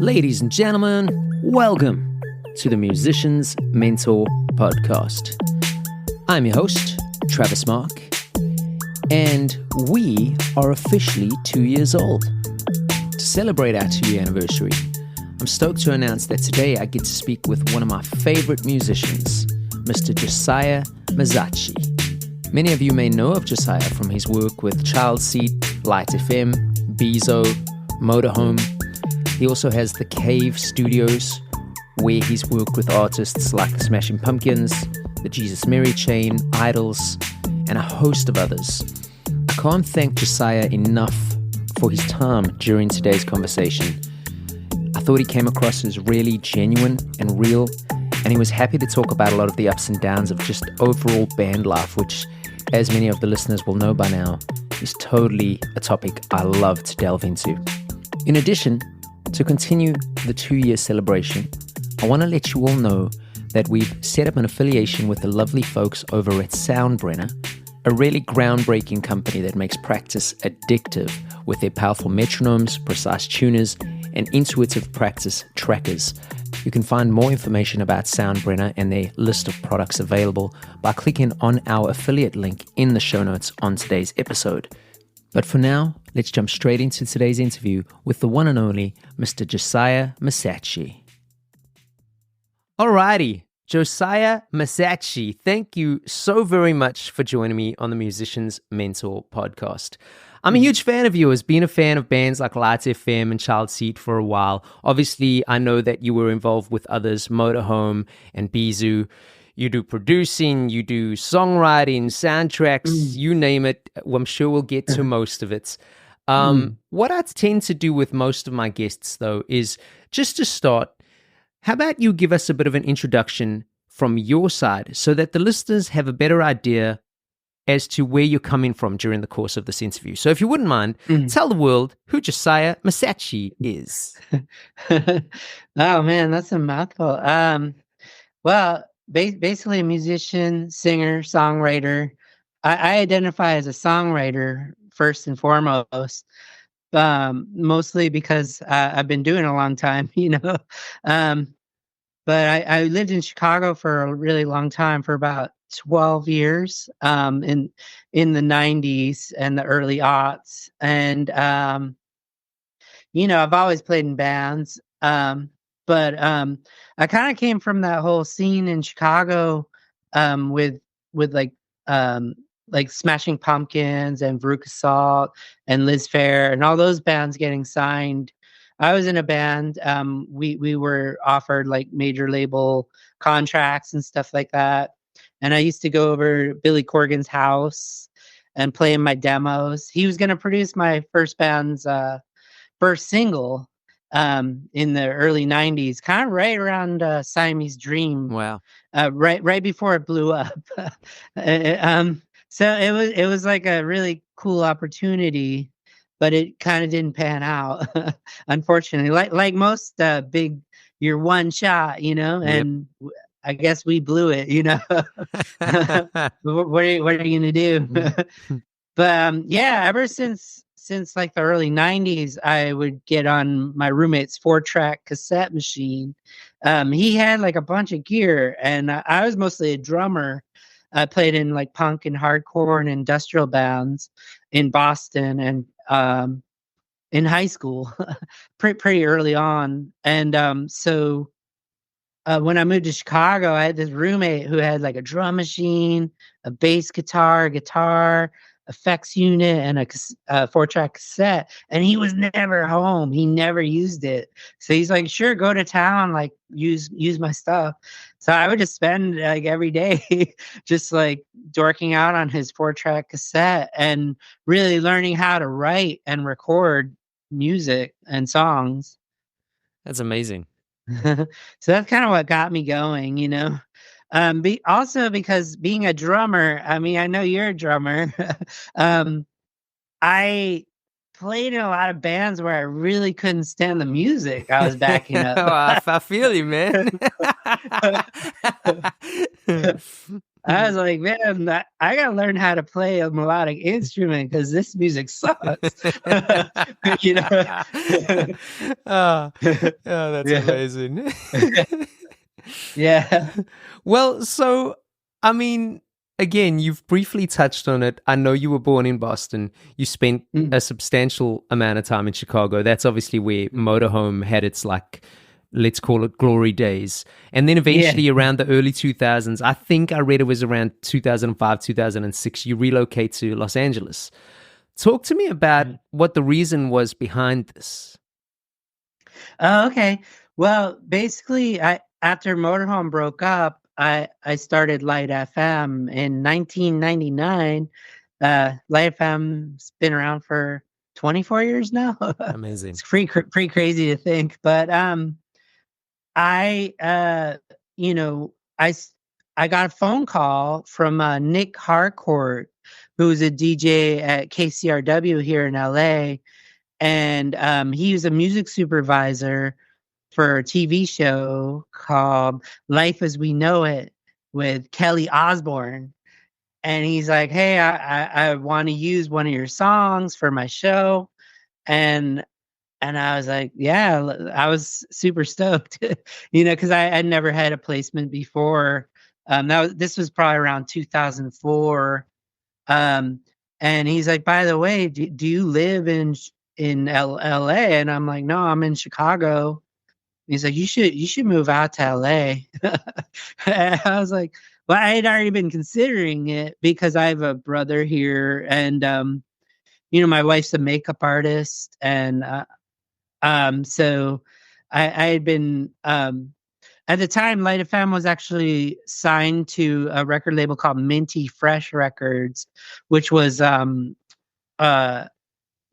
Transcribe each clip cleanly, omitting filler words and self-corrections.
Ladies and gentlemen, welcome to the Musician's Mentor podcast. I'm your host, Travis Mark, and we are officially 2 years old. To celebrate our 2-year anniversary, I'm stoked to announce that today I get to speak with one of my favorite musicians, Mr. Josiah Mazzaschi. Many of you may know of Josiah from his work with Childseat, Light FM, Bizou, Motorhome. He also has the Cave Studios, where he's worked with artists like the Smashing Pumpkins, the Jesus Mary Chain, Idols, and a host of others. I can't thank Josiah enough for his time during today's conversation. I thought he came across as really genuine and real, and he was happy to talk about a lot of the ups and downs of just overall band life, which, as many of the listeners will know by now, is totally a topic I love to delve into. In addition, to continue the 2-year celebration, I want to let you all know that we've set up an affiliation with the lovely folks over at Soundbrenner, a really groundbreaking company that makes practice addictive with their powerful metronomes, precise tuners, and intuitive practice trackers. You can find more information about Soundbrenner and their list of products available by clicking on our affiliate link in the show notes on today's episode. But for now, let's jump straight into today's interview with the one and only Mr. Josiah Mazzaschi. Alrighty, Josiah Mazzaschi, thank you so very much for joining me on the Musician's Mentor podcast. I'm a huge fan of yours, been a fan of bands like Light FM and Childseat for a while. Obviously, I know that you were involved with others, Motorhome and Bizou. You do producing, you do songwriting, soundtracks, you name it. I'm sure we'll get to most of it. What I tend to do with most of my guests, though, is just to start, how about you give us a bit of an introduction from your side so that the listeners have a better idea as to where you're coming from during the course of this interview. So if you wouldn't mind, tell the world who Josiah Mazzaschi is. Oh, man, that's a mouthful. Well, basically a musician, singer, songwriter. I identify as a songwriter first and foremost, mostly because I've been doing it a long time, But I lived in Chicago for a really long time, for about 12 years, in the 90s and the early aughts. And, I've always played in bands. But I kind of came from that whole scene in Chicago, with like Smashing Pumpkins and Veruca Salt and Liz Phair and all those bands getting signed. I was in a band. We were offered like major label contracts and stuff like that. And I used to go over to Billy Corgan's house and play in my demos. He was going to produce my first band's first single. In the early 90s, kind of right around Siamese Dream. Wow. Right before it blew up. So it was like a really cool opportunity, but it kind of didn't pan out, unfortunately. Like most big, you're one shot, and I guess we blew it, What are you gonna do? But ever since like the early 90s, I would get on my roommate's 4-track cassette machine. He had like a bunch of gear, and I was mostly a drummer. I played in like punk and hardcore and industrial bands in Boston and in high school, pretty early on. And so when I moved to Chicago, I had this roommate who had like a drum machine, a bass guitar, effects unit, and a 4-track cassette, and he was never home. He never used it. So he's like, sure, go to town, like use my stuff. So I would just spend like every day just like dorking out on his 4-track cassette and really learning how to write and record music and songs. That's amazing. So that's kind of what got me going, Also because being a drummer, I mean, I know you're a drummer. I played in a lot of bands where I really couldn't stand the music I was backing up. I feel you, man. I was like, man, I gotta learn how to play a melodic instrument because this music sucks. You know? Oh, oh, that's Yeah. amazing. Yeah. Well, so, I mean, again, you've briefly touched on it. I know you were born in Boston. You spent Mm, a substantial amount of time in Chicago. That's obviously where mm. Motorhome had its, like, let's call it glory days. And then Yeah. eventually around the early 2000s, I think I read it was around 2005, 2006, you relocate to Los Angeles. Talk to me about what the reason was behind this. Oh, okay. Well, basically, I after Motorhome broke up, I started Light FM in 1999. Light FM's been around for 24 years now. Amazing. It's pretty crazy to think, but I you know, I got a phone call from Nick Harcourt, who's a DJ at KCRW here in LA, and he was a music supervisor for a TV show called Life as We Know It with Kelly Osbourne. And he's like, hey, I want to use one of your songs for my show. And I was like, yeah, I was super stoked, because I had never had a placement before. This was probably around 2004. Um, and he's like, by the way, do you live in LA? And I'm like, no, I'm in Chicago. He's like, you should move out to LA. And I was like, well, I had already been considering it because I have a brother here, and my wife's a makeup artist, and so I had been at the time, Light FM was actually signed to a record label called Minty Fresh Records, which was uh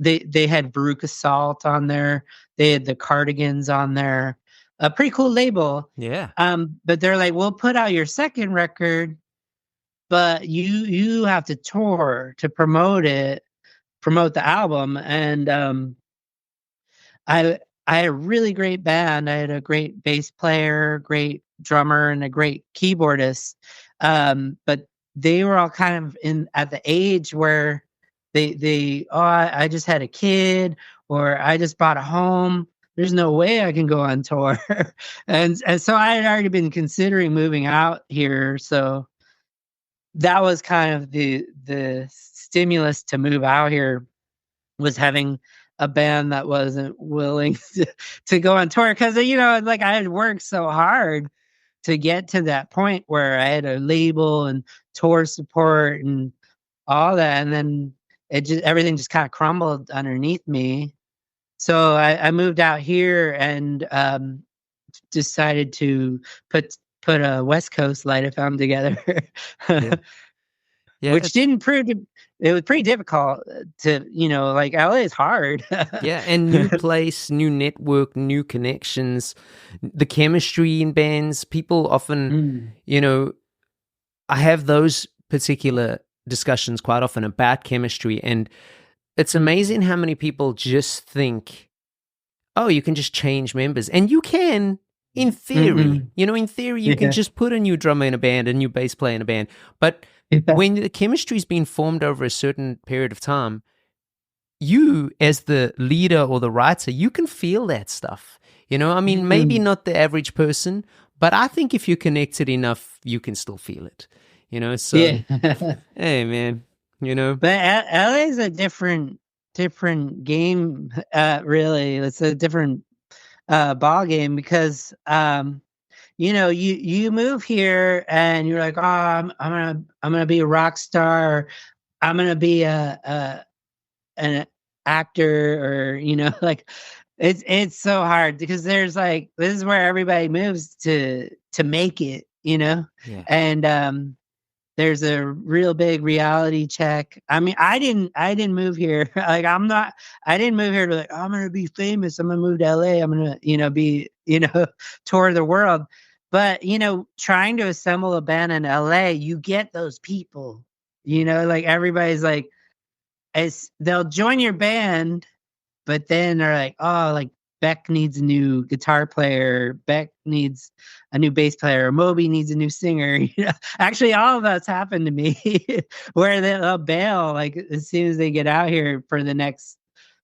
they had Veruca Salt on there, they had the Cardigans on there, a pretty cool label. Yeah. But they're like, we'll put out your second record, but you have to tour to promote the album. And I had a really great band. I had a great bass player, great drummer, and a great keyboardist. But they were all kind of at the age where I just had a kid, or I just bought a home. There's no way I can go on tour. And so I had already been considering moving out here. So that was kind of the stimulus to move out here, was having a band that wasn't willing to go on tour, because like I had worked so hard to get to that point where I had a label and tour support and all that, and then everything just kind of crumbled underneath me. So I moved out here and decided to put a West Coast Light FM together. Yeah. Yeah, Which didn't prove to. It was pretty difficult to, like LA is hard. yeah, and new place, new network, new connections, the chemistry in bands. People often, I have those particular discussions quite often about chemistry, and it's amazing how many people just think, oh, you can just change members, and you can. In theory, in theory, you can just put a new drummer in a band, a new bass player in a band, but when the chemistry's been formed over a certain period of time, you, as the leader or the writer, you can feel that stuff. I mean, maybe not the average person, but I think if you're connected enough, you can still feel it. So, hey, man, But LA is a different game, really. It's a different ball game, because you move here and you're like, oh, I'm gonna be a rock star, or I'm gonna be an actor, or like it's so hard, because there's like, this is where everybody moves to make it, Yeah. and there's a real big reality check. I mean, I didn't move here. Like, I didn't move here to like, oh, I'm going to be famous. I'm going to move to LA. I'm going to, be, tour the world. But, trying to assemble a band in LA, you get those people, like everybody's like, they'll join your band, but then they're like, oh, like, Beck needs a new guitar player, Beck needs a new bass player, Moby needs a new singer. You know, actually, all of that's happened to me, where they'll bail like as soon as they get out here for the next.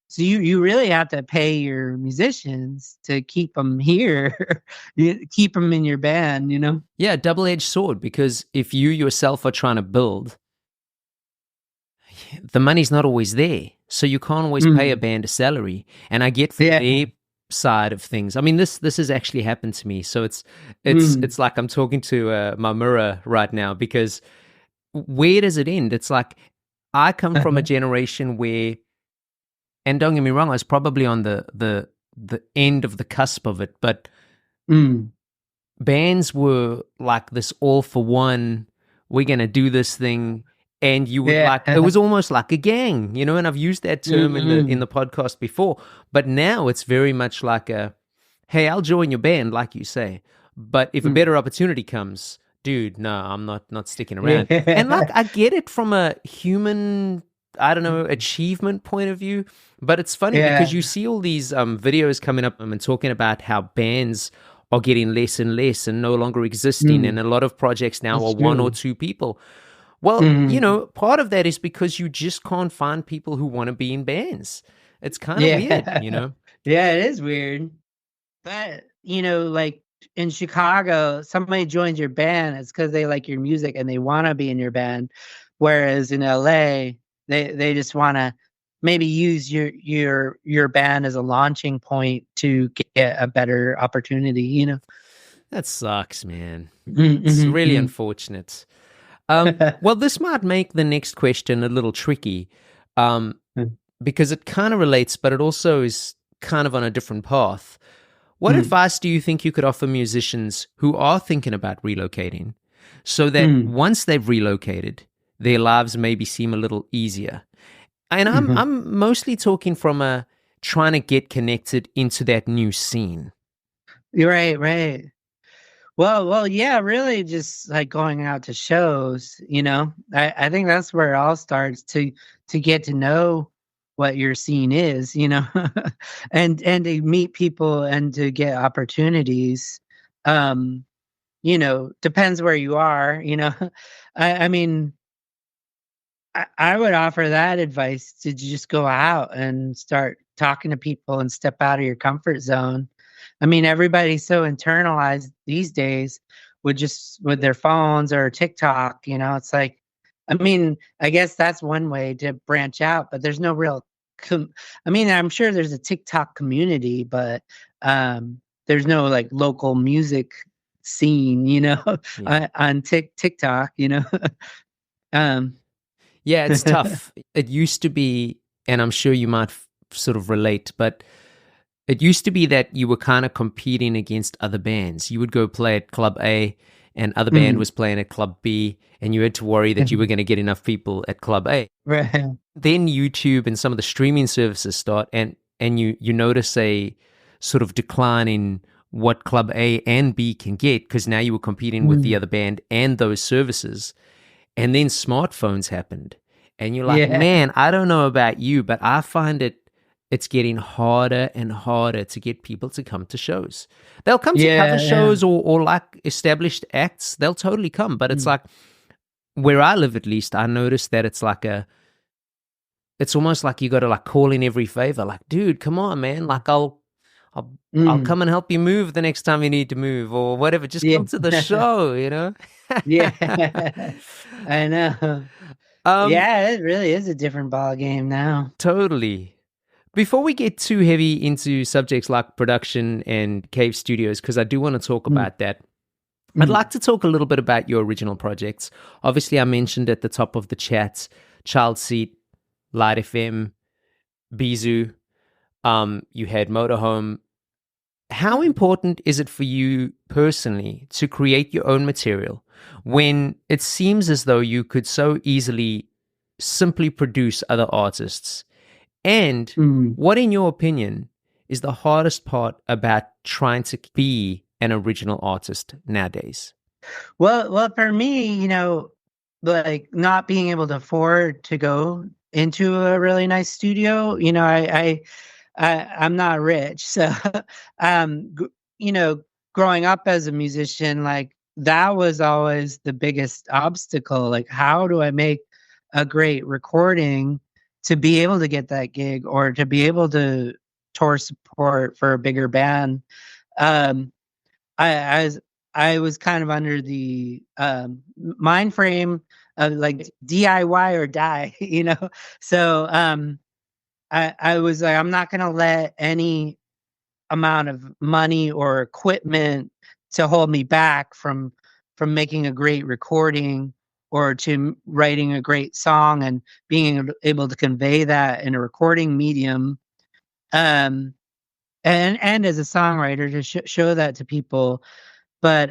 So you really have to pay your musicians to keep them here, keep them in your band. You know. Yeah, double-edged sword, because if you yourself are trying to build, the money's not always there. So you can't always pay a band a salary. And I get from their side of things. I mean, this has actually happened to me. So it's like I'm talking to my mirror right now, because where does it end? It's like I come from a generation where, and don't get me wrong, I was probably on the end of the cusp of it, but bands were like this all for one, we're going to do this thing. And you would like, it was almost like a gang, you know, and I've used that term in the podcast before, but now it's very much like a, hey, I'll join your band, like you say, but if a better opportunity comes, dude, no, I'm not sticking around. And like, I get it from a human, I don't know, achievement point of view, but it's funny because you see all these videos coming up and talking about how bands are getting less and less and no longer existing, and a lot of projects now are one or two people. Well, you know, part of that is because you just can't find people who want to be in bands. It's kind of weird, you know? Yeah, it is weird. But, you know, like in Chicago, somebody joins your band, it's because they like your music and they want to be in your band. Whereas in LA, they just want to maybe use your band as a launching point to get a better opportunity, you know? That sucks, man. It's really unfortunate. Well, this might make the next question a little tricky, because it kind of relates, but it also is kind of on a different path. What advice do you think you could offer musicians who are thinking about relocating, so that once they've relocated, their lives maybe seem a little easier? And I'm mostly talking from a trying to get connected into that new scene. You're right. Well, yeah, really just like going out to shows, you know. I think that's where it all starts, to get to know what your scene is, you know, and to meet people and to get opportunities. You know, depends where you are, you know. I mean, I would offer that advice, to just go out and start talking to people and step out of your comfort zone. I mean, everybody's so internalized these days with their phones or TikTok, you know. It's like, I mean, I guess that's one way to branch out, but there's no real, I mean, I'm sure there's a TikTok community, but there's no like local music scene, you know, on TikTok, you know. Yeah, it's tough. It used to be, and I'm sure you might sort of relate, but it used to be that you were kind of competing against other bands. You would go play at Club A, and other band was playing at Club B, and you had to worry that you were going to get enough people at Club A. Right. Then YouTube and some of the streaming services start, and you notice a sort of decline in what Club A and B can get, because now you were competing with the other band and those services. And then smartphones happened, and you're like, man, I don't know about you, but I find it's getting harder and harder to get people to come to shows. They'll come to cover shows or like established acts. They'll totally come. But it's like, where I live at least, I noticed that it's like it's almost like you got to like call in every favor. Like, dude, come on, man. Like, I'll come and help you move the next time you need to move or whatever. Just come to the show, you know? I know. Yeah, it really is a different ball game now. Totally. Before we get too heavy into subjects like production and Cave Studios, because I do want to talk about that, I'd like to talk a little bit about your original projects. Obviously, I mentioned at the top of the chat, Childseat, Light FM, Bizou, you had Motorhome. How important is it for you personally to create your own material when it seems as though you could so easily simply produce other artists? And what, in your opinion, is the hardest part about trying to be an original artist nowadays? Well, for me, you know, like not being able to afford to go into a really nice studio, you know, I'm not rich. So, you know, growing up as a musician, like that was always the biggest obstacle. Like, how do I make a great recording to be able to get that gig or to be able to tour support for a bigger band? Um, I I was kind of under the mind frame of like DIY or die, you know. So I was like, I'm not gonna let any amount of money or equipment to hold me back from making a great recording or to writing a great song and being able to convey that in a recording medium. Um, and as a songwriter to show that to people. But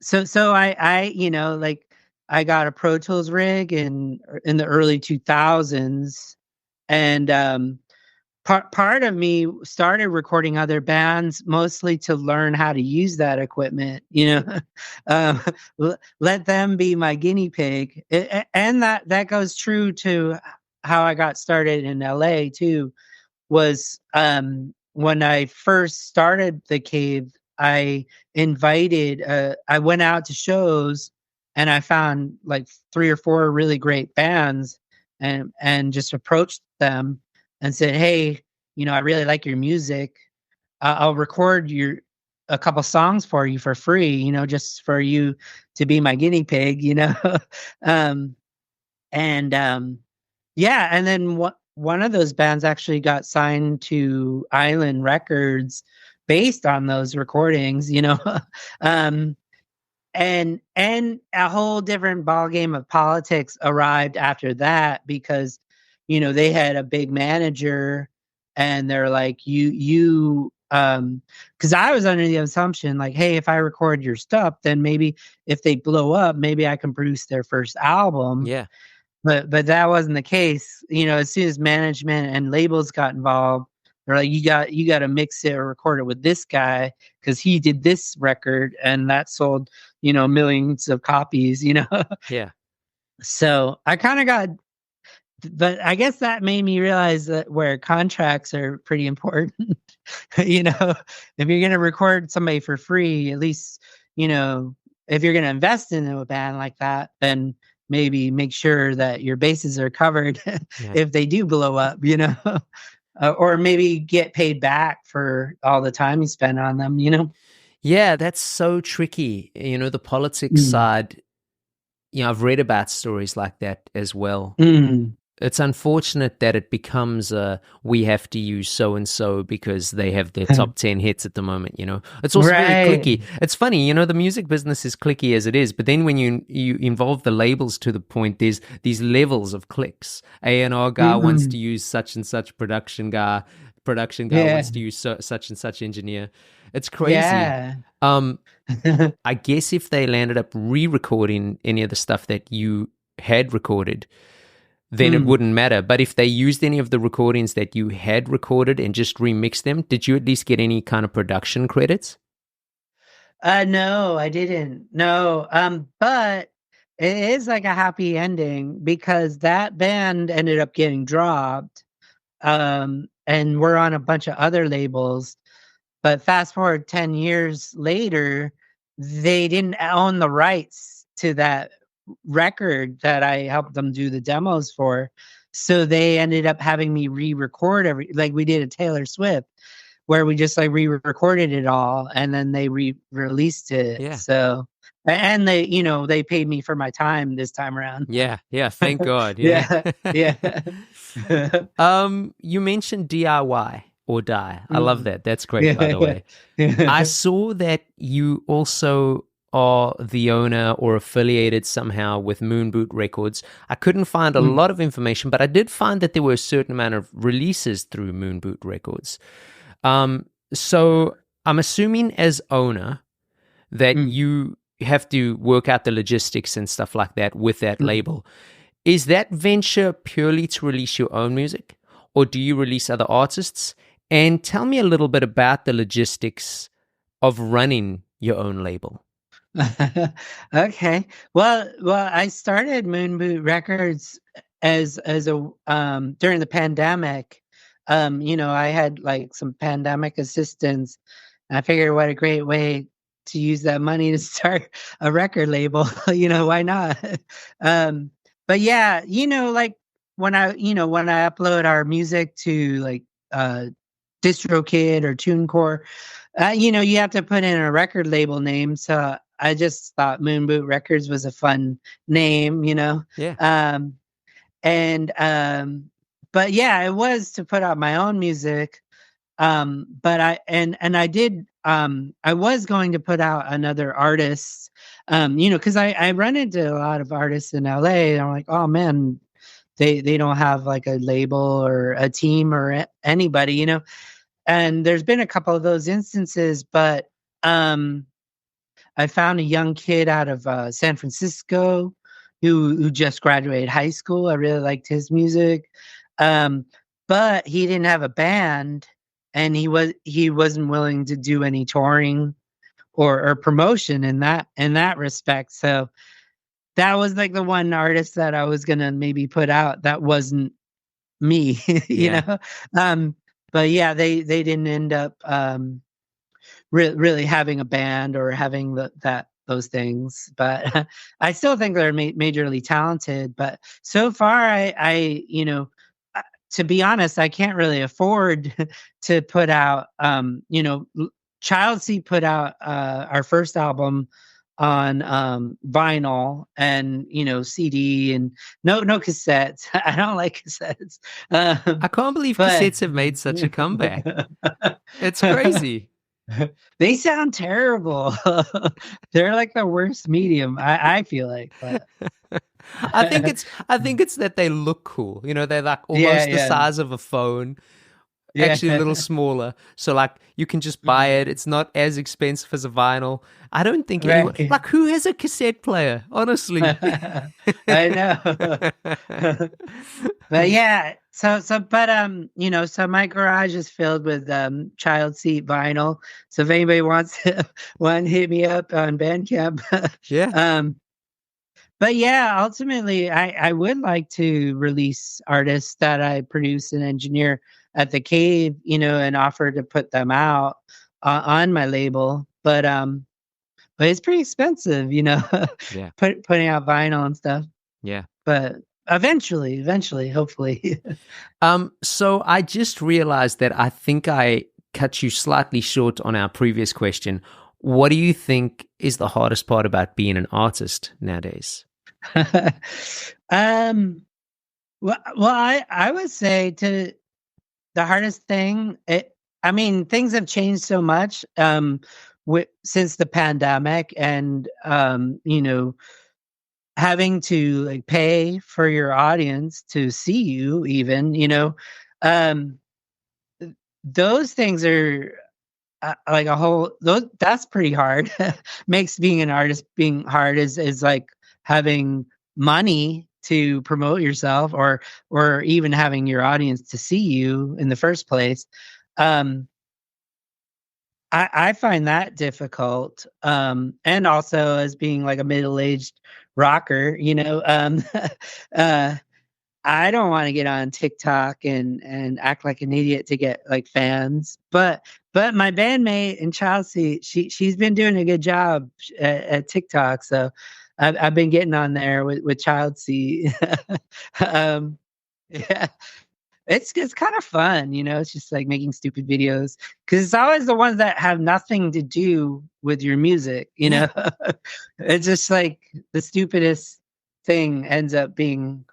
so I like I got a Pro Tools rig in the early 2000s, and part of me started recording other bands mostly to learn how to use that equipment, um, let them be my guinea pig. And that goes true to how I got started in LA too. Was when I first started the Cave, I I went out to shows and I found like 3 or 4 really great bands and just approached them and said, "Hey, I really like your music. I'll record a couple songs for you for free, just for you to be my guinea pig, um, and yeah, and then one of those bands actually got signed to Island Records based on those recordings, um, and a whole different ballgame of politics arrived after that because they had a big manager and they're like because I was under the assumption like, hey, if I record your stuff, then maybe if they blow up, maybe I can produce their first album. Yeah. But that wasn't the case. As soon as management and labels got involved, they're like, you got to mix it or record it with this guy because he did this record and that sold, millions of copies, Yeah. So I kind of got, but I guess that made me realize that where contracts are pretty important. If you're going to record somebody for free, at least, if you're going to invest in a band like that, then maybe make sure that your bases are covered if they do blow up, or maybe get paid back for all the time you spend on them, Yeah, that's so tricky. The politics side, I've read about stories like that as well. It's unfortunate that it becomes we have to use so-and-so because they have their top 10 hits at the moment, It's also very clicky. It's funny, the music business is clicky as it is, but then when you involve the labels to the point, there's these levels of clicks. A&R guy wants to use such and such production guy wants to use such and such engineer. It's crazy. Yeah. I guess if they landed up re-recording any of the stuff that you had recorded, then it wouldn't matter. But if they used any of the recordings that you had recorded and just remixed them, did you at least get any kind of production credits? No, I didn't. No. But it is like a happy ending because that band ended up getting dropped. And we're on a bunch of other labels. But fast forward 10 years later, they didn't own the rights to that record that I helped them do the demos for. So they ended up having me re-record like we did a Taylor Swift where we just like re-recorded it all and then they released it. Yeah. So and they paid me for my time this time around. Yeah, thank God. Yeah. You mentioned DIY or die. I love that. That's great, by the way. I saw that you also are the owner or affiliated somehow with Moonboot Records. I couldn't find a lot of information, but I did find that there were a certain amount of releases through Moonboot Records. So I'm assuming as owner that you have to work out the logistics and stuff like that with that label. Is that venture purely to release your own music, or do you release other artists? And tell me a little bit about the logistics of running your own label. Okay. Well, I started Moonboot Records as a during the pandemic. I had like some pandemic assistance. And I figured what a great way to use that money to start a record label. Why not? um, but yeah, like when I upload our music to like DistroKid or TuneCore, you have to put in a record label name. So I just thought Moonboot Records was a fun name, Yeah. And but yeah, it was to put out my own music. But I did I was going to put out another artist, because I run into a lot of artists in LA and I'm like, oh man, they don't have like a label or a team or anybody, and there's been a couple of those instances, but I found a young kid out of San Francisco who just graduated high school. I really liked his music, but he didn't have a band, and he wasn't willing to do any touring or promotion in that respect. So that was like the one artist that I was gonna maybe put out that wasn't me, Yeah. But yeah, they didn't end up really having a band or having those things. But I still think they're majorly talented. But so far, to be honest, I can't really afford to put out. Childseat put out our first album on vinyl and CD and no cassettes. I don't like cassettes. I can't believe But cassettes have made such a comeback. It's crazy. they sound terrible. They're like the worst medium, I feel like. But I think it's that they look cool. They're like yeah, almost the yeah, size of a phone, yeah. actually a little smaller. So like you can just buy it. It's not as expensive as a vinyl. I don't think anyone Right. like who has a cassette player, honestly. I know. But yeah, so my garage is filled with Childseat vinyl. So if anybody wants one, hit me up on Bandcamp. Yeah. um but yeah, ultimately I would like to release artists that I produce and engineer at the Cave, and offer to put them out on my label. But it's pretty expensive, Yeah. putting out vinyl and stuff. Yeah. But eventually, hopefully. So I just realized that I think I cut you slightly short on our previous question. What do you think is the hardest part about being an artist nowadays? um I would say to the hardest thing, things have changed so much since the pandemic, and having to like pay for your audience to see you, even, um those things are like a whole that's pretty hard. Makes being an artist being hard is like having money to promote yourself, or even having your audience to see you in the first place. um I find that difficult. And also as being like a middle-aged rocker, uh, I don't want to get on TikTok and act like an idiot to get like fans. But my bandmate in Chelsea, she's been doing a good job at TikTok. So I've been getting on there with Chelsea. Yeah. It's kind of fun, It's just like making stupid videos because it's always the ones that have nothing to do with your music, Yeah. It's just like the stupidest thing ends up being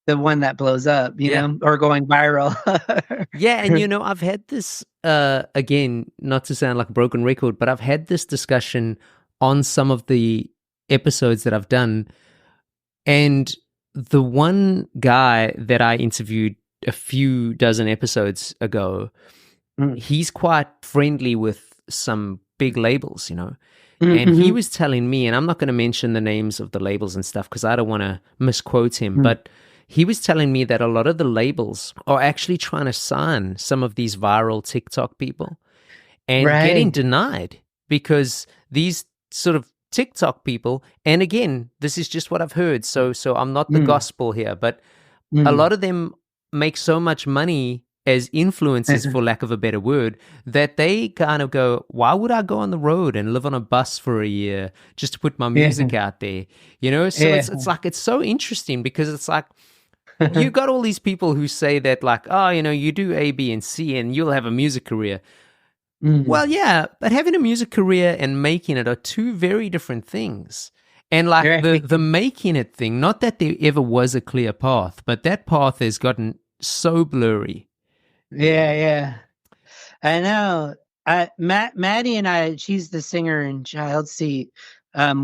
the one that blows up, Yeah. or going viral. Yeah, and I've had this again, not to sound like a broken record, but I've had this discussion on some of the episodes that I've done, and the one guy that I interviewed a few dozen episodes ago, Mm. he's quite friendly with some big labels, Mm, and he mhm, was telling me, and I'm not going to mention the names of the labels and stuff because I don't want to misquote him, mm. but he was telling me that a lot of the labels are actually trying to sign some of these viral TikTok people and getting Right. denied because these sort of TikTok people, and again, this is just what I've heard, so I'm not the Mm, gospel here, but a mm, lot of them make so much money as influencers, for lack of a better word, that they kind of go, why would I go on the road and live on a bus for a year just to put my music out there? You know, so it's like, it's so interesting because it's like, you got all these people who say that like, oh, you know, you do A, B, and C and you'll have a music career. Well, yeah, but having a music career and making it are two very different things. And like the making it thing, not that there ever was a clear path, but that path has gotten so blurry. Yeah. I know. Maddie and I, she's the singer in Childseat.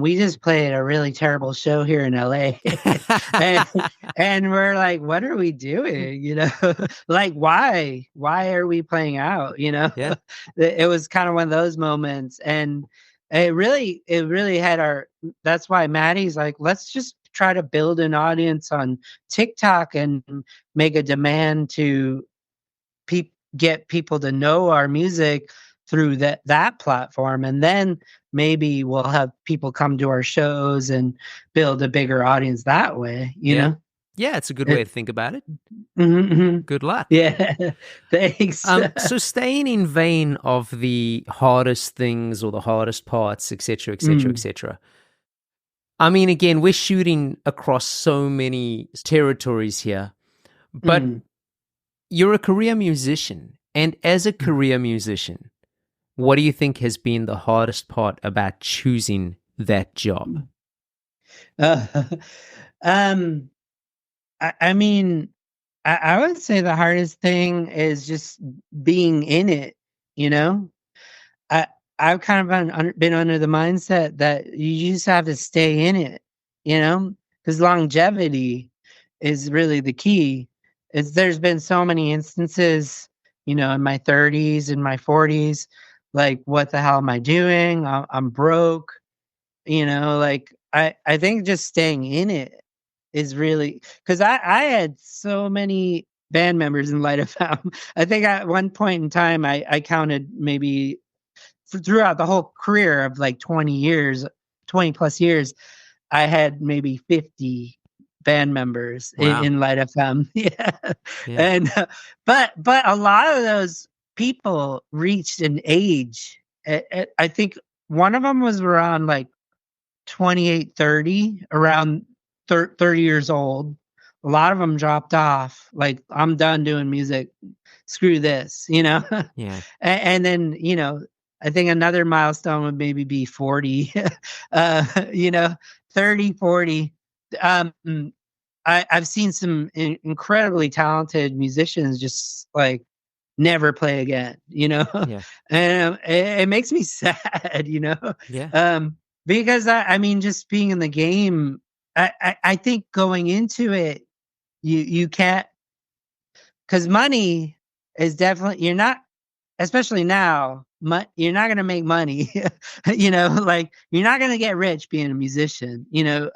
We just played a really terrible show here in LA. and we're like, what are we doing? You know, like, why are we playing out? You know, It was kind of one of those moments. And it really had that's why Maddie's like, let's just try to build an audience on TikTok and make a demand to get people to know our music through that platform, and then maybe we'll have people come to our shows and build a bigger audience that way, you know? Yeah, it's a good way to think about it. Good luck. Yeah, thanks. So staying in vein of the hardest things or the hardest parts, etc., etc., etc. I mean, again, we're shooting across so many territories here, but you're a career musician, and as a career musician, what do you think has been the hardest part about choosing that job? I mean, I would say the hardest thing is just being in it, you know? I've kind of been under the mindset that you just have to stay in it, you know? Because longevity is really the key. There's been so many instances, you know, in my 30s and my 40s, like, what the hell am I doing? I'm broke, you know, like, I think just staying in it is really, because I had so many band members in Light FM. I think at one point in time, I counted maybe throughout the whole career of like 20 plus years, I had maybe 50 band members in Light FM. And but a lot of those people reached an age. I think one of them was around like 28, 30, around 30 years old. A lot of them dropped off. Like, I'm done doing music. Screw this, you know? And then, you know, I think another milestone would maybe be 40, you know, 30, 40. I've seen some incredibly talented musicians just like never play again, you know? And it makes me sad, you know? Because I mean, just being in the game, I think going into it, you can't, because money is definitely, you're not, especially now, you're not going to make money, you know, like, you're not going to get rich being a musician, you know?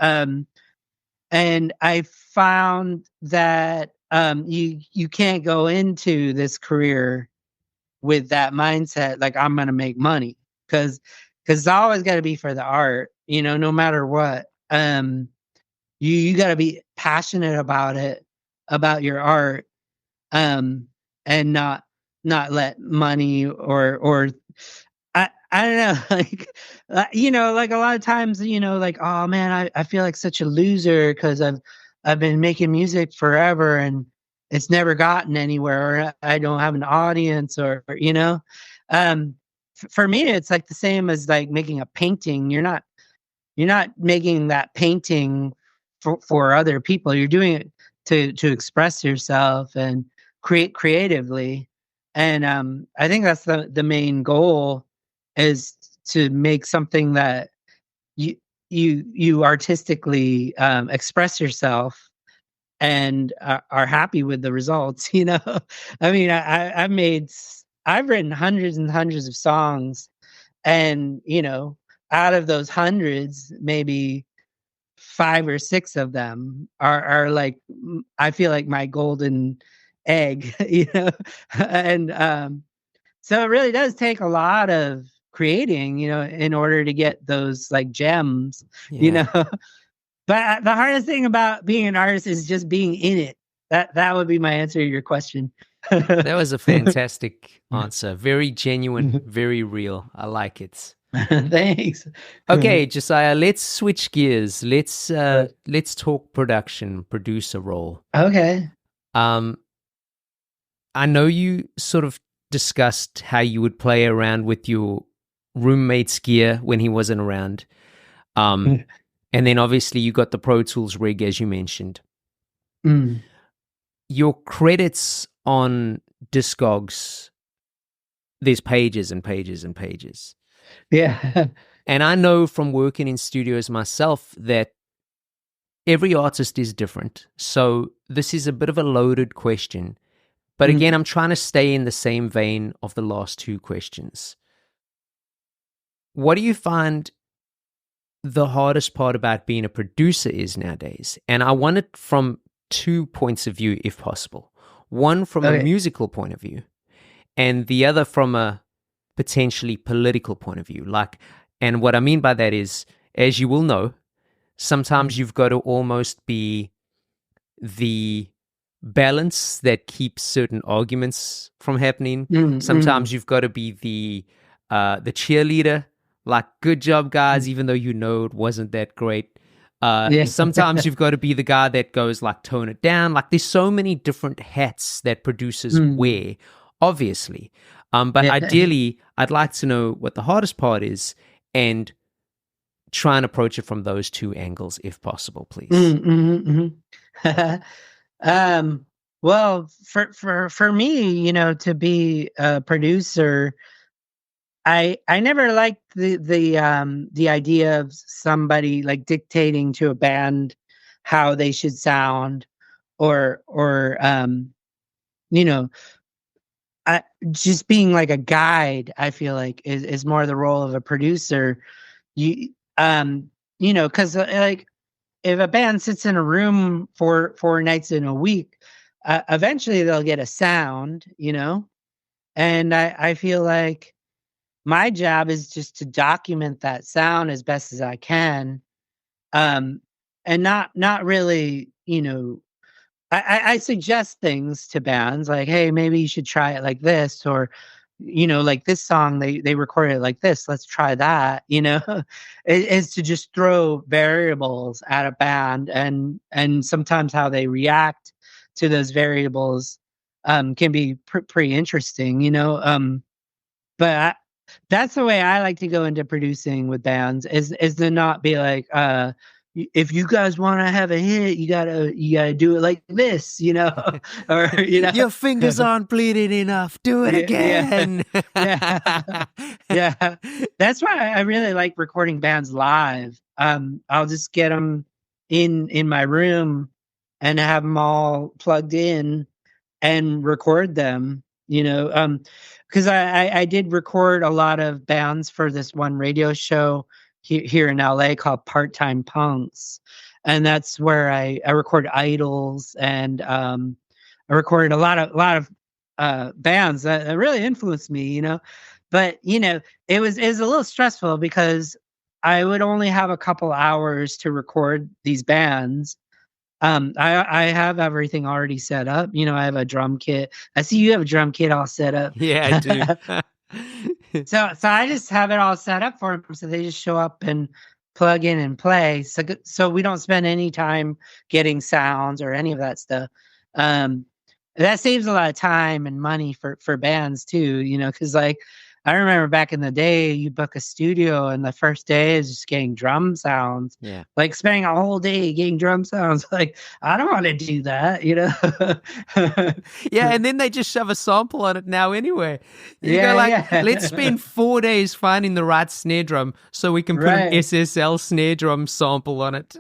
And I found that you can't go into this career with that mindset, like, I'm going to make money, because it's always got to be for the art, you know, no matter what. You got to be passionate about it, about your art, and not let money or I don't know, like, you know, like, a lot of times, you know, like, oh man, I feel like such a loser because I've been making music forever and it's never gotten anywhere, or I don't have an audience, or you know, for me, it's like the same as like making a painting. You're not making that painting for other people. You're doing it to express yourself and create creatively. And I think that's the main goal, is to make something that you artistically express yourself and are happy with the results, you know? I mean, I've written hundreds and hundreds of songs, and, you know, out of those hundreds, maybe 5 or 6 of them are like, I feel like my golden egg, you know? And so it really does take a lot of creating, you know, in order to get those like gems, you know? But the hardest thing about being an artist is just being in it. That would be my answer to your question. That was a fantastic answer. Very genuine, very real. I like it. Thanks. Okay, Josiah, let's switch gears. Let's talk production, producer role. Okay. I know you sort of discussed how you would play around with your roommate's gear when he wasn't around. And then obviously you got the Pro Tools rig, as you mentioned. Mm. Your credits on Discogs, there's pages and pages and pages. Yeah. And I know from working in studios myself that every artist is different. So this is a bit of a loaded question. But again, I'm trying to stay in the same vein of the last two questions. What do you find the hardest part about being a producer is nowadays? And I want it from 2 points of view, if possible. One from a musical point of view, and the other from a potentially political point of view. And what I mean by that is, as you will know, sometimes you've got to almost be the balance that keeps certain arguments from happening. Sometimes you've got to be the cheerleader, like, good job, guys, even though you know it wasn't that great. Sometimes you've got to be the guy that goes, like, tone it down. Like, there's so many different hats that producers wear, obviously. But ideally, I'd like to know what the hardest part is and try and approach it from those two angles, if possible, please. Well, for me, to be a producer, I never liked the idea of somebody like dictating to a band how they should sound, or just being like a guide. I feel like is more the role of a producer. Because like, if a band sits in a room for 4 nights in a week, eventually they'll get a sound, and I feel like my job is just to document that sound as best as I can, and not really, I suggest things to bands like, hey, maybe you should try it like this, or like this song they recorded it like this, let's try that. Is to just throw variables at a band, and sometimes how they react to those variables can be pretty interesting. But that's the way I like to go into producing with bands, is to not be like, if you guys want to have a hit, you gotta do it like this, or your fingers aren't bleeding enough. Do it again. Yeah. That's why I really like recording bands live. I'll just get them in my room and have them all plugged in and record them. Because I did record a lot of bands for this one radio show here in LA called Part-Time Punks, and that's where I record idols, and I recorded a lot of bands that really influenced me, but it was a little stressful because I would only have a couple hours to record these bands. I have everything already set up. I have a drum kit. I see you have a drum kit all set up. Yeah, I do. So I just have it all set up for them, so they just show up and plug in and play. So we don't spend any time getting sounds or any of that stuff. That saves a lot of time and money for bands too, because like, I remember back in the day, you book a studio and the first day is just getting drum sounds. Yeah. Like spending a whole day getting drum sounds. Like, I don't want to do that, Yeah, and then they just shove a sample on it now anyway. You go like, let's spend 4 days finding the right snare drum so we can put an SSL snare drum sample on it.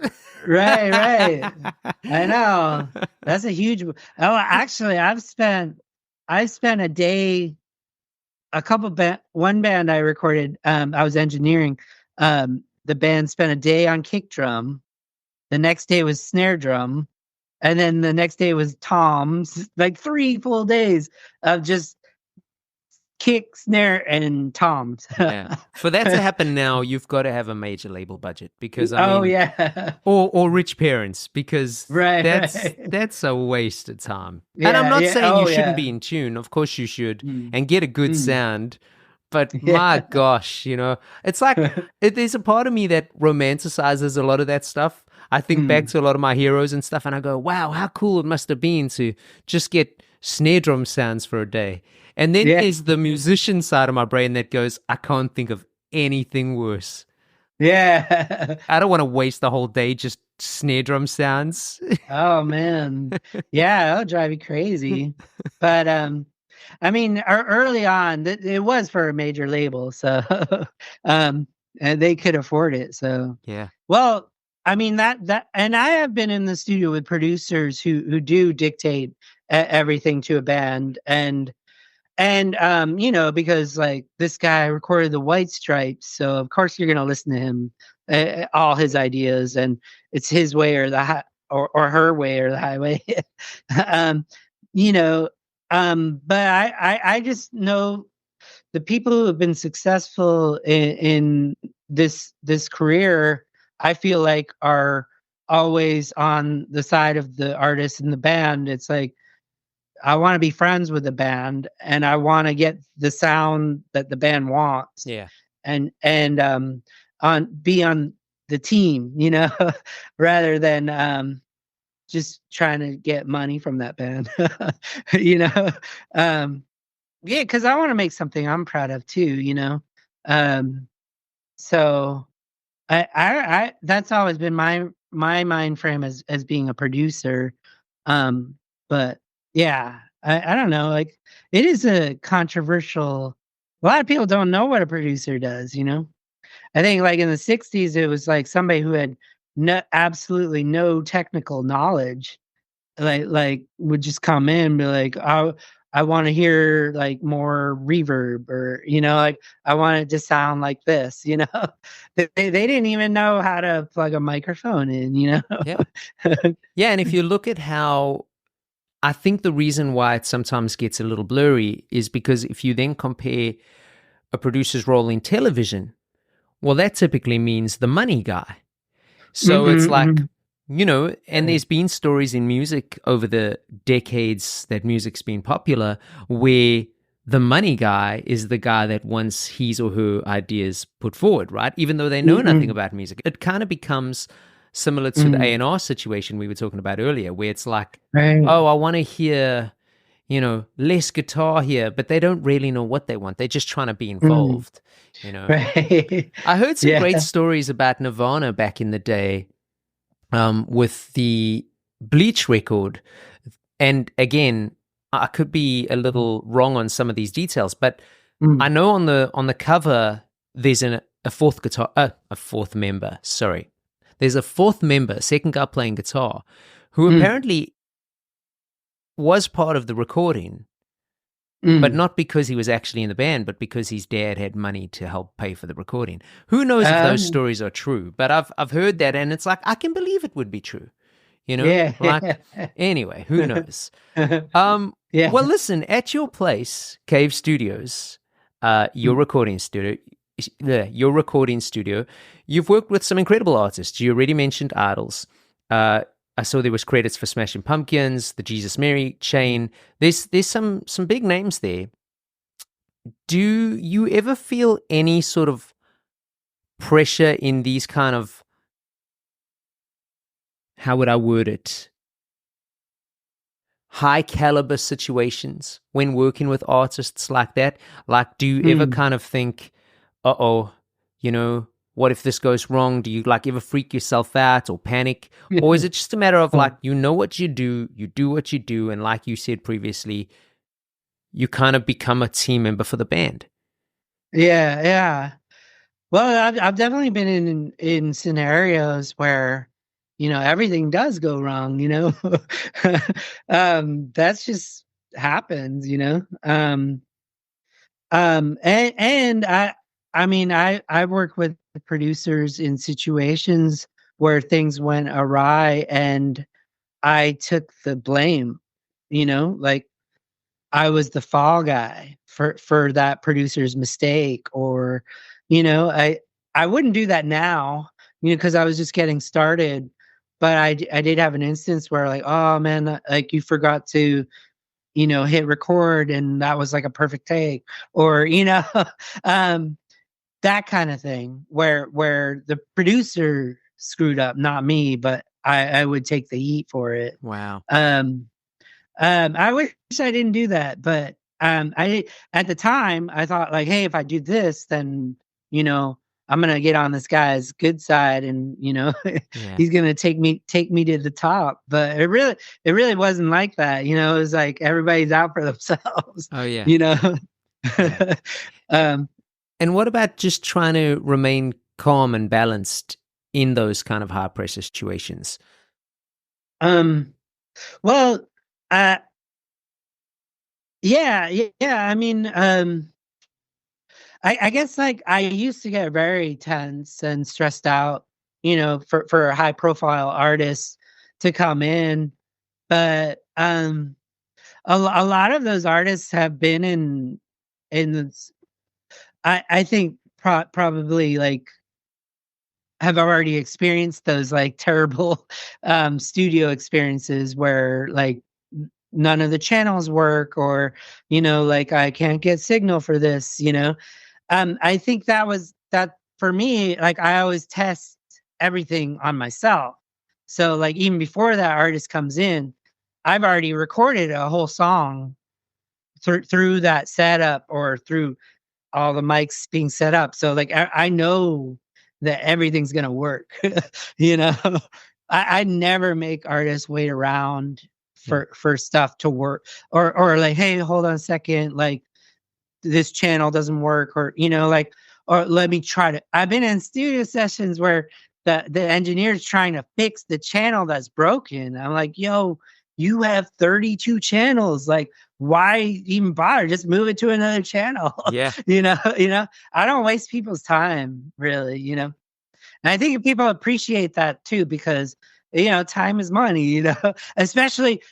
Right. I know. That's a huge... Oh, actually, I've spent a day... One band I recorded, I was engineering. The band spent a day on kick drum. The next day was snare drum. And then the next day was toms. Like 3 full days of just kick, snare, and toms. Yeah. For that to happen now, you've got to have a major label budget because yeah. or rich parents, because Right. that's a waste of time. Yeah, And I'm not yeah. saying you Oh, shouldn't yeah. be in tune. Of course you should, Mm, and get a good mm. sound. But Yeah. my gosh, it's like there's a part of me that romanticizes a lot of that stuff. I think back to a lot of my heroes and stuff, and I go, wow, how cool it must have been to just get snare drum sounds for a day. And then Yeah. there's the musician side of my brain that goes, I can't think of anything worse. Yeah. I don't want to waste the whole day just snare drum sounds. Oh, man. Yeah, that'll drive you crazy. But I mean, early on, it was for a major label, so and they could afford it. So Yeah. well, I mean that, and I have been in the studio with producers who do dictate everything to a band, and because like this guy recorded the White Stripes, so of course you're gonna listen to him, all his ideas, and it's his way or or her way or the highway. um, you know, but I just know the people who have been successful in this career, I feel like are always on the side of the artist and the band. It's like, I want to be friends with the band and I want to get the sound that the band wants. Yeah. And be on the team, rather than just trying to get money from that band. you know. Yeah, because I want to make something I'm proud of too. So I that's always been my mind frame as being a producer. But yeah, I don't know. Like, it is a controversial. A lot of people don't know what a producer does. I think like in the '60s, it was like somebody who had absolutely no technical knowledge, like would just come in and be like, I want to hear like more reverb, or like I want it to sound like this. They didn't even know how to plug a microphone in. Yeah. Yeah, and if you look at how, I think the reason why it sometimes gets a little blurry is because if you then compare a producer's role in television, well, that typically means the money guy. So it's like, and there's been stories in music over the decades that music's been popular where the money guy is the guy that wants his or her ideas put forward, right? Even though they know nothing about music. It kind of becomes similar to the A&R situation we were talking about earlier, where it's like, oh, I want to hear, less guitar here, but they don't really know what they want. They're just trying to be involved, Right. I heard some great stories about Nirvana back in the day, with the Bleach record. And again, I could be a little wrong on some of these details, but I know on the cover there's a fourth member. Sorry, there's a fourth member, second guy playing guitar, who apparently was part of the recording, but not because he was actually in the band, but because his dad had money to help pay for the recording. Who knows if those stories are true? But I've heard that, and it's like, I can believe it would be true. Yeah. Like, anyway, who knows? Yeah. Well, listen, at your place, Cave Studios, your recording studio, you've worked with some incredible artists. You already mentioned Idols. I saw there was credits for Smashing Pumpkins, the Jesus Mary Chain. There's some big names there. Do you ever feel any sort of pressure in these kind of, how would I word it, high caliber situations when working with artists like that? Like, do you ever kind of think, what if this goes wrong? Do you like ever freak yourself out or panic? Or is it just a matter of like, what you do what you do, and like you said previously, you kind of become a team member for the band? Yeah. Well, I've definitely been in scenarios where, everything does go wrong, that's just happens, and I mean, I work with producers in situations where things went awry and I took the blame, like I was the fall guy for that producer's mistake, or, I wouldn't do that now, because I was just getting started. But I did have an instance where, like, oh man, like, you forgot to, hit record, and that was like a perfect take, or, um, that kind of thing, where the producer screwed up, not me, but I would take the heat for it. Wow. I wish I didn't do that, but at the time I thought, like, hey, if I do this, then, I'm gonna get on this guy's good side, and, Yeah. he's gonna take me to the top. But it really wasn't like that. It was like everybody's out for themselves. Oh, yeah. You know. Yeah. And what about just trying to remain calm and balanced in those kind of high pressure situations? Well, uh, yeah. I mean, I guess, like, I used to get very tense and stressed out, for high profile artists to come in, but a lot of those artists have been in this, I think probably, like, have already experienced those, like, terrible studio experiences where, like, none of the channels work, or, like, I can't get signal for this. I think that for me, like, I always test everything on myself. So, like, even before that artist comes in, I've already recorded a whole song through that setup, or through all the mics being set up. So, like, I know that everything's gonna work. you know, I never make artists wait around for stuff to work, or like, hey, hold on a second, like, this channel doesn't work, or, like, or let me try to. I've been in studio sessions where the engineer's trying to fix the channel that's broken. I'm like, yo, you have 32 channels. Like, why even bother? Just move it to another channel. Yeah. I don't waste people's time, really. And I think people appreciate that too, because, time is money. Especially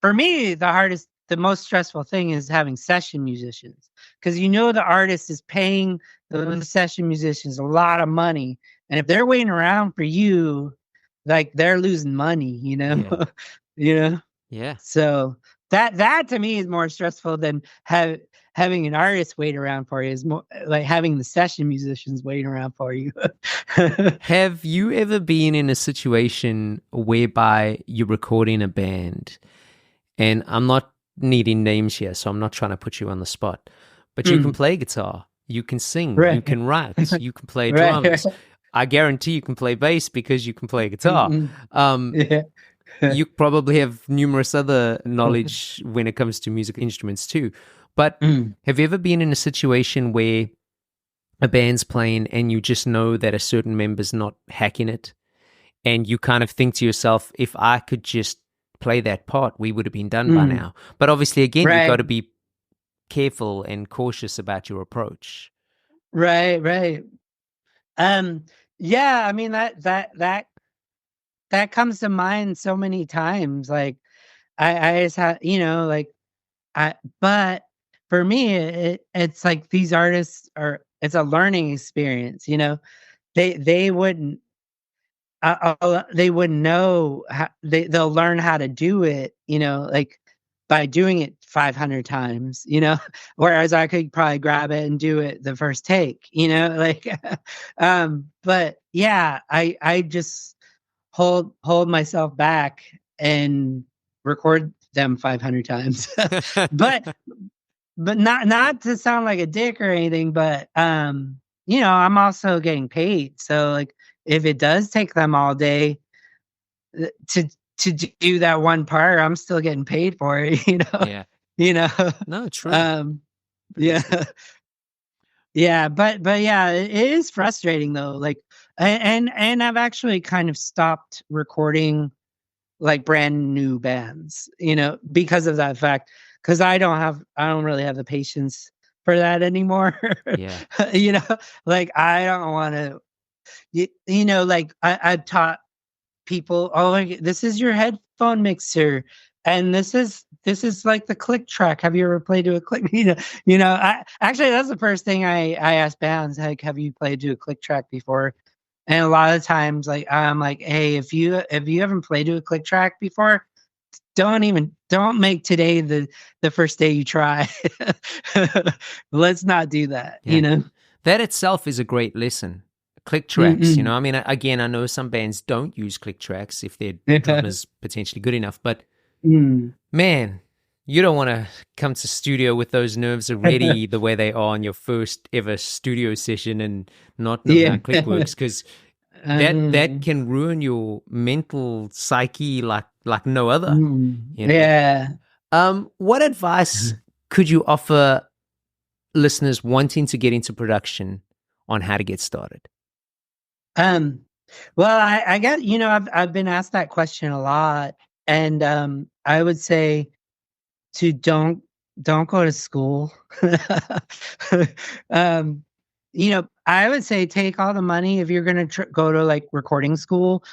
for me, the most stressful thing is having session musicians, because, the artist is paying the session musicians a lot of money, and if they're waiting around for you, like, they're losing money. Yeah. you know. Yeah. So that to me is more stressful than having an artist wait around for you. Is more like having the session musicians waiting around for you. Have you ever been in a situation whereby you're recording a band, and I'm not needing names here, so I'm not trying to put you on the spot, but you can play guitar, you can sing, Right. you can write, you can play Right. drums. I guarantee you can play bass because you can play guitar. Yeah. You probably have numerous other knowledge when it comes to music instruments too. But have you ever been in a situation where a band's playing and you just know that a certain member's not hacking it, and you kind of think to yourself, if I could just play that part, we would have been done by now? But obviously, again, you've got to be careful and cautious about your approach. Right. Yeah, I mean, that comes to mind so many times. Like, I just have, like, but for me, it's like these artists it's a learning experience. They wouldn't, they wouldn't know how they'll learn how to do it, like, by doing it 500 times, whereas I could probably grab it and do it the first take, like, but yeah, I just hold myself back and record them 500 times. but not to sound like a dick or anything, but I'm also getting paid. So, like, if it does take them all day to do that one part, I'm still getting paid for it. Yeah. No, true. Yeah. Yeah, but yeah, it is frustrating though. Like, and I've actually kind of stopped recording, like, brand new bands, because of that fact. Because I don't really have the patience for that anymore. Yeah. Like, I don't want to. Like, I've taught people, oh, like, this is your headphone mixer. and this is like the click track. Have you ever played to a click? I actually, that's the first thing I ask bands, like, have you played to a click track before? And a lot of times, like, I'm like, hey, if you haven't played to a click track before, don't make today the first day you try. Let's not do that. Yeah. That itself is a great lesson. Click tracks, I mean, again, I know some bands don't use click tracks if their drummer's potentially good enough, but man, you don't want to come to studio with those nerves already the way they are on your first ever studio session and not know how click works, because that can ruin your mental psyche like no other. Yeah. What advice could you offer listeners wanting to get into production on how to get started? Well, I guess, I've been asked that question a lot, and I would say to don't go to school. I would say take all the money if you're going to go to like recording school.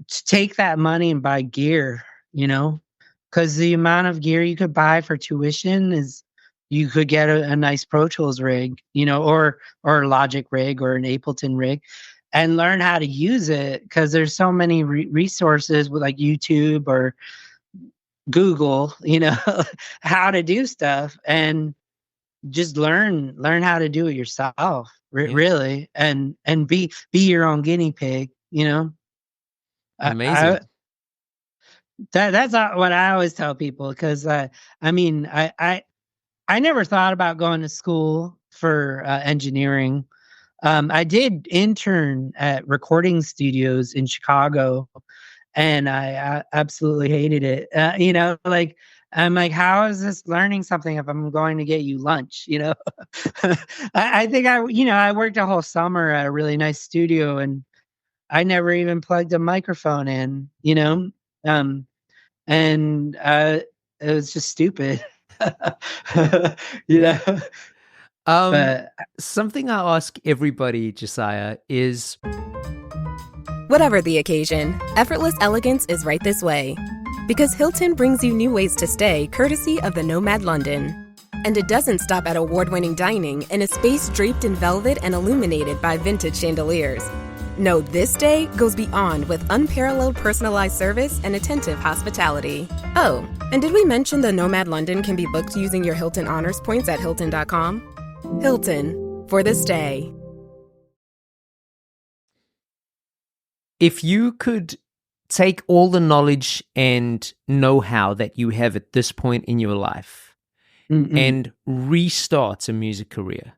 Take that money and buy gear, because the amount of gear you could buy for tuition is, you could get a nice Pro Tools rig, or a Logic rig or an Ableton rig, and learn how to use it, because there's so many resources with like YouTube or Google, how to do stuff, and just learn how to do it yourself, really, and be your own guinea pig, Amazing. That's not what I always tell people, because I never thought about going to school for engineering. I did intern at recording studios in Chicago, and I absolutely hated it. Like, I'm like, how is this learning something if I'm going to get you lunch? I think I worked a whole summer at a really nice studio, and I never even plugged a microphone in, and it was just stupid. But something I ask everybody, Josiah, is whatever the occasion, effortless elegance is right this way. Because Hilton brings you new ways to stay, courtesy of the Nomad London. And it doesn't stop at award-winning dining in a space draped in velvet and illuminated by vintage chandeliers. No, this day goes beyond with unparalleled personalized service and attentive hospitality. Oh, and did we mention the Nomad London can be booked using your Hilton Honors points at Hilton.com? Hilton, for this day. If you could take all the knowledge and know-how that you have at this point in your life and restart a music career,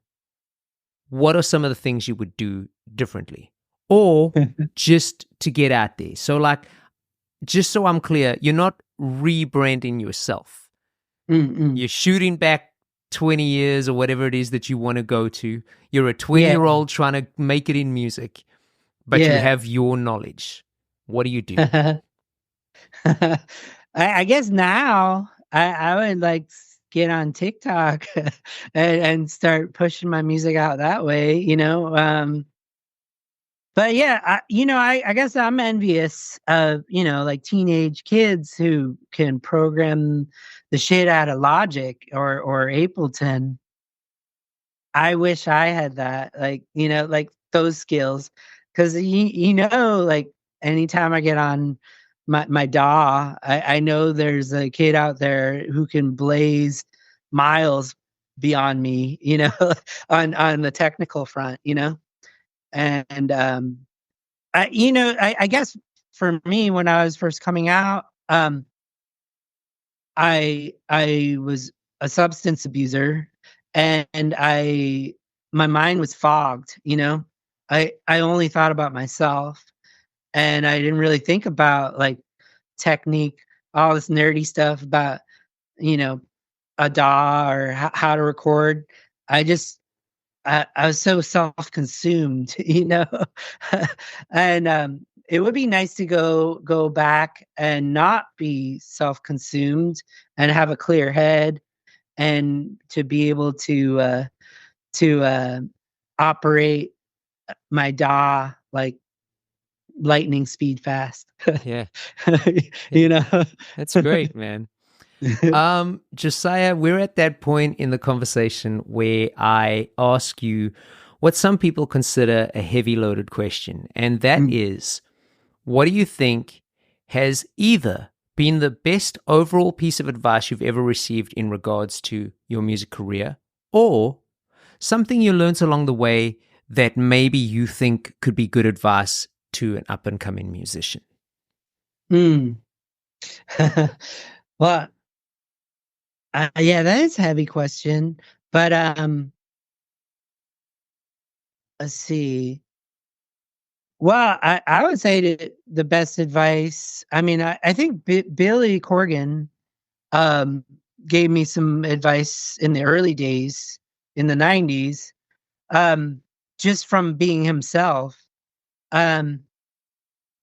what are some of the things you would do differently? Or just to get out there? So, like, just so I'm clear, you're not rebranding yourself. You're shooting back 20 years or whatever it is that you want to go to. You're a 20-year-old trying to make it in music, but you have your knowledge. What do you do? I guess now I would like get on TikTok and start pushing my music out that way, But yeah, I guess I'm envious of, like teenage kids who can program the shit out of Logic or Ableton. I wish I had that, like, like those skills. Cause like anytime I get on my DAW, I know there's a kid out there who can blaze miles beyond me, on the technical front, And I guess for me, when I was first coming out, I was a substance abuser, and my mind was fogged. I only thought about myself, and I didn't really think about like technique, all this nerdy stuff about a DAW or how to record. I was so self-consumed, and it would be nice to go back and not be self-consumed and have a clear head, and to be able to operate my DAW like lightning speed fast. Yeah. You know? That's great, man. Josiah, we're at that point in the conversation where I ask you what some people consider a heavy loaded question. And that is, what do you think has either been the best overall piece of advice you've ever received in regards to your music career, or something you learned along the way that maybe you think could be good advice to an up and coming musician? Well, yeah, that is a heavy question. But let's see. Well, I would say that the best advice. I mean, I think Billy Corgan gave me some advice in the early days in the 90s, just from being himself. I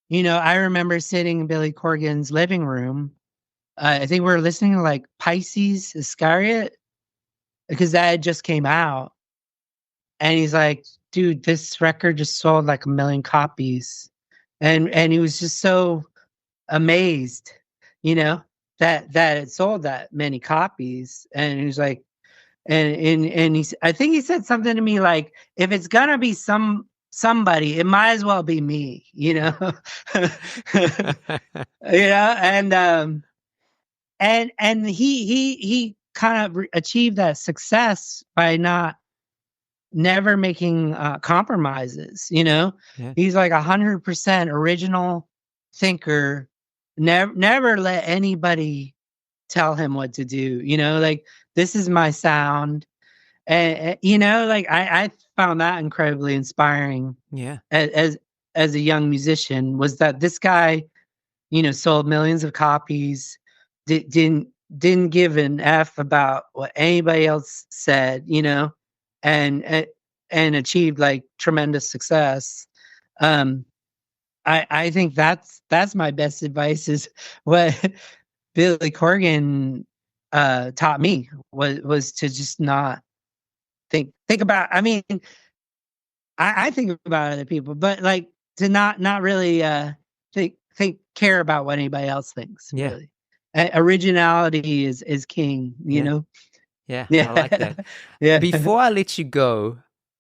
remember sitting in Billy Corgan's living room. I think we were listening to like Pisces Iscariot because that had just came out. And he's like, dude, this record just sold like 1 million copies. And he was just so amazed, that it sold that many copies. And he was like, and I think he said something to me like, if it's gonna be somebody, it might as well be me, and he kind of achieved that success by never making compromises. Yeah. He's like 100% original thinker. Never let anybody tell him what to do. Like, this is my sound, and like I found that incredibly inspiring. Yeah. As a young musician, was that this guy, sold millions of copies, didn't give an F about what anybody else said, and achieved like tremendous success. I think that's my best advice, is what Billy Corgan taught me was to just not think about. I mean, I think about other people, but like to not really care about what anybody else thinks. Yeah. Really. Originality is king, know? Yeah, I like that. Yeah. Before I let you go,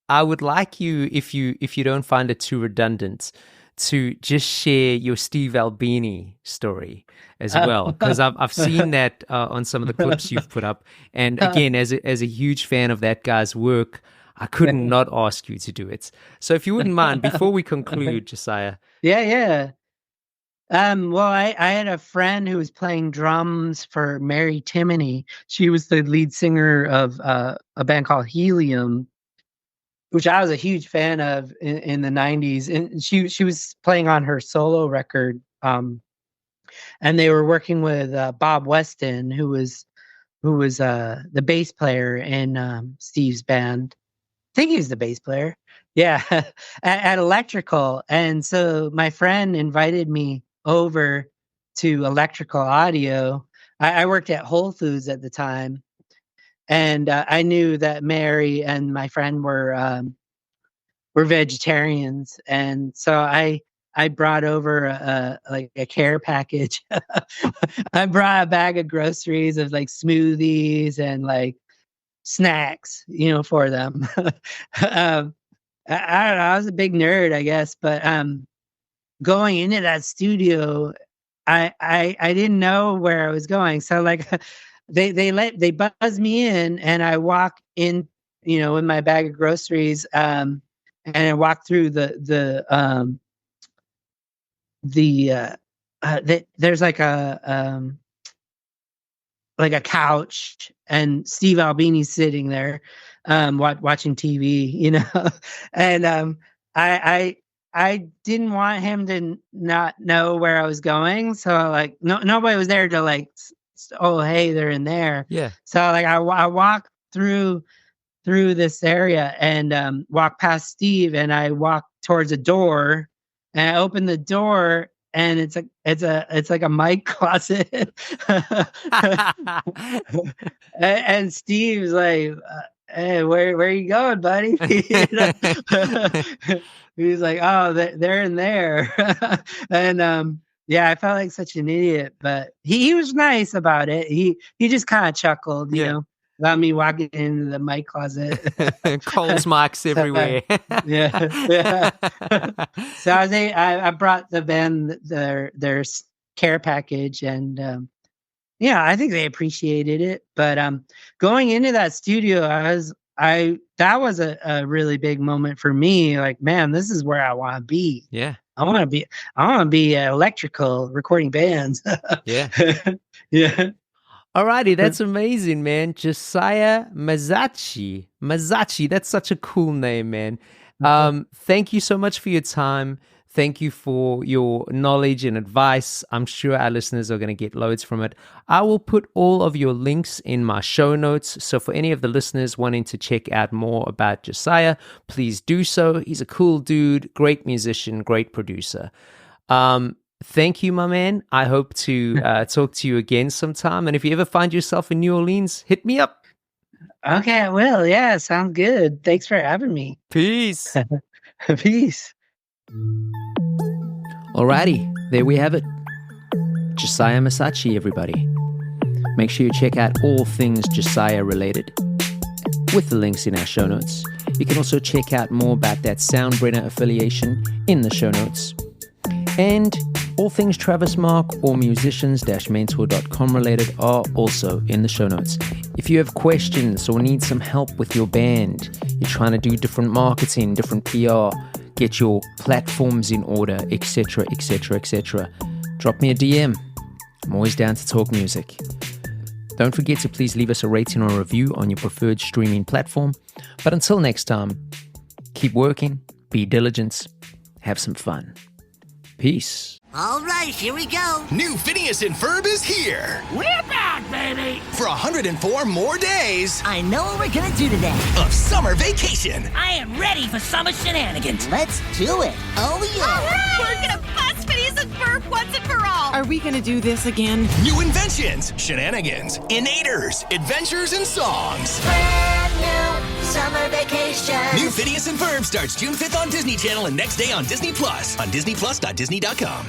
I would like you, if you don't find it too redundant, to just share your Steve Albini story as well, because I've seen that on some of the clips you've put up, and again, as a huge fan of that guy's work, I couldn't not ask you to do it. So if you wouldn't mind, before we conclude, Josiah. Yeah. Well, I had a friend who was playing drums for Mary Timony. She was the lead singer of a band called Helium, which I was a huge fan of in the 90s. And she was playing on her solo record. And they were working with Bob Weston, who was the bass player in Steve's band. I think he was the bass player. Yeah, at Electrical. And so my friend invited me over to Electrical Audio. I worked at Whole Foods at the time, and I knew that Mary and my friend were vegetarians, and so I brought over a care package. I brought a bag of groceries of like smoothies and like snacks, for them. I don't know. I was a big nerd, I guess, but going into that studio, I didn't know where I was going. So like they buzz me in, and I walk in, with my bag of groceries, and I walk through there's like a couch, and Steve Albini sitting there watching TV, and I didn't want him to not know where I was going, so like nobody was there to like, oh hey, they're in there. Yeah. So like I walked through this area and walked past Steve, and I walked towards a door, and I opened the door, and it's like a mic closet. And Steve's like, hey, where are you going, buddy? You know? He's like, oh, they're in there. And yeah, I felt like such an idiot, but he was nice about it. He just kind of chuckled, you know, about me walking into the mic closet. Coles mics everywhere. Yeah. So I brought the band their care package, and yeah, I think they appreciated it. But going into that studio, that was a really big moment for me. Like, man, this is where I want to be. Yeah. I want to be electrical recording bands. Yeah. Yeah. Alrighty, that's amazing, man. Josiah Mazzaschi. Mazzaschi, that's such a cool name, man. Thank you so much for your time. Thank you for your knowledge and advice. I'm sure our listeners are going to get loads from it. I will put all of your links in my show notes. So for any of the listeners wanting to check out more about Josiah, please do so. He's a cool dude, great musician, great producer. Thank you, my man. I hope to talk to you again sometime. And if you ever find yourself in New Orleans, hit me up. Okay, I will. Yeah, sounds good. Thanks for having me. Peace. Peace. Alrighty, there we have it. Josiah Mazzaschi, everybody. Make sure you check out all things Josiah related with the links in our show notes. You can also check out more about that Soundbrenner affiliation in the show notes. And all things Travis Mark or musicians-mentor.com related are also in the show notes. If you have questions or need some help with your band, you're trying to do different marketing, different PR, get your platforms in order, etc., etc., etc., drop me a DM. I'm always down to talk music. Don't forget to please leave us a rating or a review on your preferred streaming platform. But until next time, keep working, be diligent, have some fun. Peace. All right, here we go. New Phineas and Ferb is here. We're back, baby. For 104 more days I know what we're gonna do today. of summer vacation. I am ready for summer shenanigans. Let's do it. Oh, yeah. All right! We're gonna bust Phineas and Ferb once and for all! Are we gonna do this again? New inventions, shenanigans, innators, adventures, and songs. Brand new summer vacation. New Phineas and Ferb starts June 5th on Disney Channel and next day on Disney Plus. On DisneyPlus.Disney.com.